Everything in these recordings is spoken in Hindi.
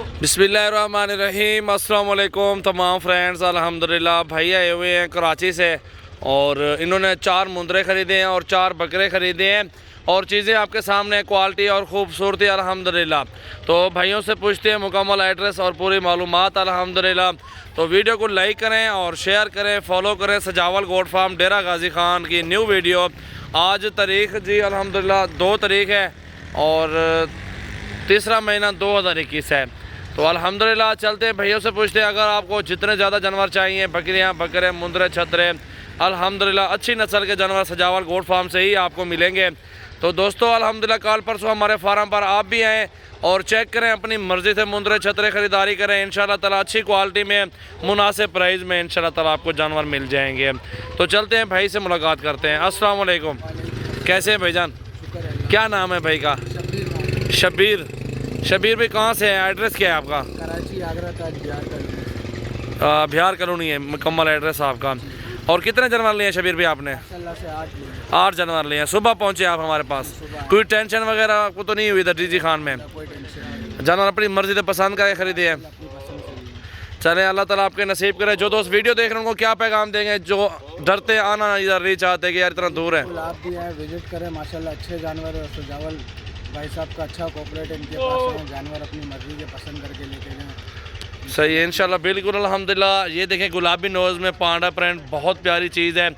बिस्मिल्लाहिर्रहमानिर्रहीम। अस्सलाम वालेकुम तमाम फ्रेंड्स। अल्हम्दुलिल्लाह भाई आए हुए हैं कराची से और इन्होंने 4 मुंदरे ख़रीदे हैं और 4 बकरे ख़रीदे हैं और चीज़ें आपके सामने क्वालिटी और ख़ूबसूरती अल्हम्दुलिल्लाह। तो भाइयों से पूछते हैं मुकम्मल एड्रेस और पूरी मालूमात अल्हम्दुलिल्लाह। तो वीडियो को लाइक करें और शेयर करें, फॉलो करें। सजावल गोट फार्म डेरा गाजी खान की न्यू वीडियो। आज तारीख़ जी अल्हम्दुलिल्लाह 2 तारीख़ है और तीसरा महीना 2021 है। तो अल्हम्दुलिल्लाह चलते हैं भैया से पूछते हैं, अगर आपको जितने ज़्यादा जानवर चाहिए, बकरियां, बकरे, मुंदरे, छतरे, अल्हम्दुलिल्लाह अच्छी नस्ल के जानवर सजावल गोट फार्म से ही आपको मिलेंगे। तो दोस्तों अल्हम्दुलिल्लाह कल परसों हमारे फार्म पर आप भी आएँ और चेक करें, अपनी मर्ज़ी से मुंदरे छतरे ख़रीदारी करें। इंशाल्लाह ताला अच्छी क्वालिटी में मुनासिब प्राइस में इंशाल्लाह ताला आपको जानवर मिल जाएंगे। तो चलते हैं भाई से मुलाकात करते हैं। अस्सलाम वालेकुम, कैसे हैं भाईजान? क्या नाम है भाई का? शबीर। शबीर भाई कहाँ से है? एड्रेस क्या है आपका? कराची, आगरा, ताज, बिहार कॉलोनी है मुकम्मल एड्रेस आपका। और कितने जानवर लिए हैं शबीर भाई आपने? माशाल्लाह से 8 जानवर लिए हैं। सुबह पहुँचे आप हमारे पास? कोई टेंशन वगैरह आपको तो नहीं हुई था डीजी खान में? कोई टेंशन जानवर अपनी मर्जी से पसंद करके खरीदे हैं। चलें अल्लाह ताला आपके नसीब करे। जो दोस्त वीडियो देख रहे हैं उनको क्या पैगाम देंगे जो डरते आना इधर नहीं चाहते कि यार इतना दूर है? आप भी आए, विजिट करें। माशाल्लाह अच्छे जानवर और सजावल भाई साहब का अच्छा कोऑपरेट इनके पास है। जानवर अपनी मर्जी के पसंद करके लेके जाएं। सही है इंशाल्लाह, बिल्कुल अल्हम्दुलिल्लाह। ये देखें गुलाबी नोज़ में पांडा प्रिंट, बहुत प्यारी चीज़ है।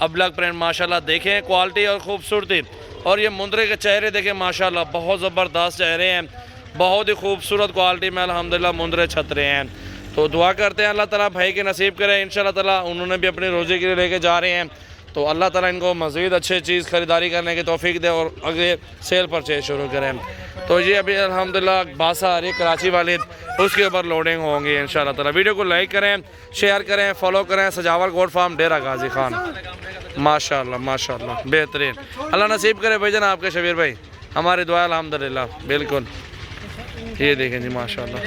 अबलग प्रिंट माशाल्लाह देखें क्वालिटी और ख़ूबसूरती। और ये मुंदरे के चेहरे देखें माशाल्लाह बहुत ज़बरदस्त चेहरे हैं, बहुत ही खूबसूरत क्वालिटी में अल्हम्दुलिल्लाह मुंदरे छतरे हैं। तो दुआ करते हैं अल्लाह ताला भाई के नसीब करे इंशाल्लाह ताला। उन्होंने भी अपनी रोज़ी के लिए लेके जा रहे हैं, तो अल्लाह ताला इनको मज़ीद अच्छे चीज़ ख़रीदारी करने की तौफीक दे और आगे सेल परचेज शुरू करें। तो ये अभी अल्हम्दुलिल्लाह बासा आ रही है कराची वाली, उसके ऊपर लोडिंग होंगी इंशाल्लाह ताला। वीडियो को लाइक करें, शेयर करें, फॉलो करें। सजावल गोट फार्म डेरा गाजी खान। माशाल्लाह माशाल्लाह बेहतरीन। अल्लाह नसीब करे भाईजान आपके शबीर भाई, हमारी दुआ अल्हम्दुलिल्लाह। बिल्कुल ये देखें जी माशाल्लाह।